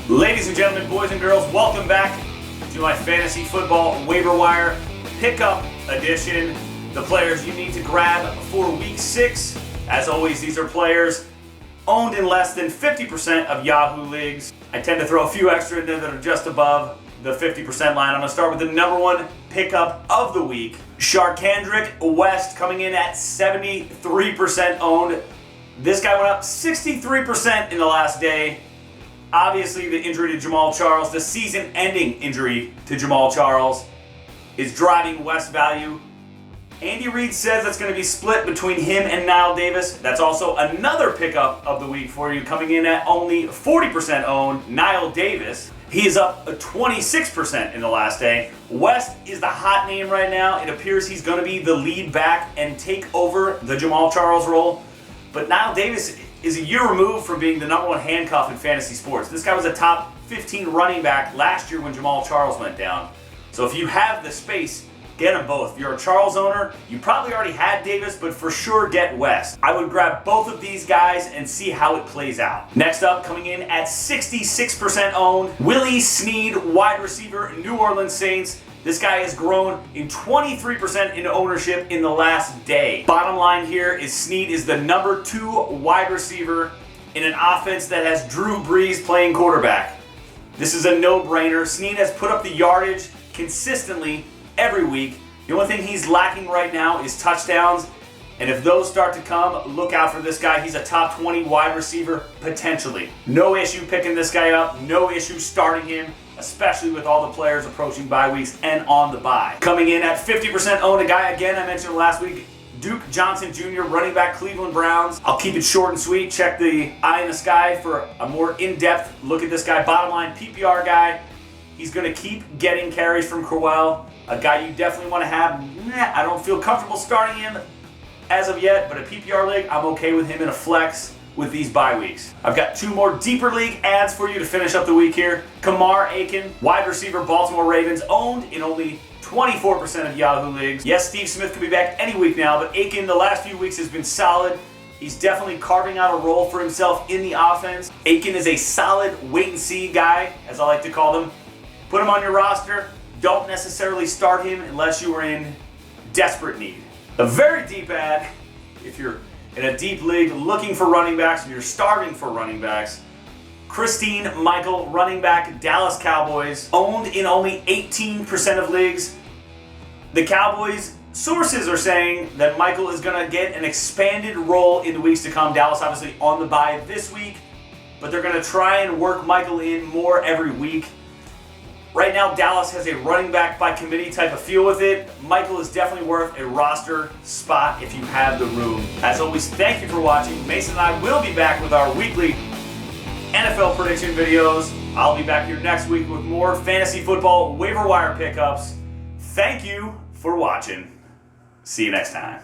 Ladies and gentlemen, boys and girls, welcome back to my fantasy football waiver wire pickup edition. The players you need to grab for week 6. As always, these are players owned in less than 50% of Yahoo leagues. I tend to throw a few extra in there that are just above the 50% line. I'm going to start with the number 1 pickup of the week. Sharkandrick West coming in at 73% owned. This guy went up 63% in the last day. Obviously, the injury to Jamal Charles, the season-ending injury to Jamal Charles, is driving West value. Andy Reid says that's going to be split between him and Niall Davis. That's also another pickup of the week for you, coming in at only 40% owned, Niall Davis. He is up 26% in the last day. West is the hot name right now. It appears he's going to be the lead back and take over the Jamal Charles role. But Niall Davis is a year removed from being the number 1 handcuff in fantasy sports. This guy was a top 15 running back last year when Jamal Charles went down. So if you have the space, get them both. If you're a Charles owner, you probably already had Davis, but for sure get West. I would grab both of these guys and see how it plays out. Next up, coming in at 66% owned, Willie Snead, wide receiver, New Orleans Saints. This guy has grown in 23% in ownership in the last day. Bottom line here is Snead is the number 2 wide receiver in an offense that has Drew Brees playing quarterback. This is a no-brainer. Snead has put up the yardage consistently every week. The only thing he's lacking right now is touchdowns. And if those start to come, look out for this guy. He's a top 20 wide receiver, potentially. No issue picking this guy up. No issue starting him, especially with all the players approaching bye weeks and on the bye. Coming in at 50% owned, a guy, again, I mentioned last week, Duke Johnson Jr., running back, Cleveland Browns. I'll keep it short and sweet. Check the eye in the sky for a more in-depth look at this guy. Bottom line, PPR guy. He's going to keep getting carries from Crowell. A guy you definitely want to have. I don't feel comfortable starting him as of yet, but a PPR league, I'm okay with him in a flex with these bye weeks. I've got 2 more deeper league ads for you to finish up the week here. Kamar Aiken, wide receiver, Baltimore Ravens, owned in only 24% of Yahoo leagues. Yes, Steve Smith could be back any week now, but Aiken the last few weeks has been solid. He's definitely carving out a role for himself in the offense. Aiken is a solid wait-and-see guy, as I like to call them. Put him on your roster. Don't necessarily start him unless you are in desperate need. A very deep ad, if you're in a deep league looking for running backs and you're starving for running backs. Christine Michael, running back, Dallas Cowboys, owned in only 18% of leagues. The Cowboys, sources are saying that Michael is going to get an expanded role in the weeks to come. Dallas obviously on the bye this week, but they're going to try and work Michael in more every week. Right now, Dallas has a running back by committee type of feel with it. Michael is definitely worth a roster spot if you have the room. As always, thank you for watching. Mason and I will be back with our weekly NFL prediction videos. I'll be back here next week with more fantasy football waiver wire pickups. Thank you for watching. See you next time.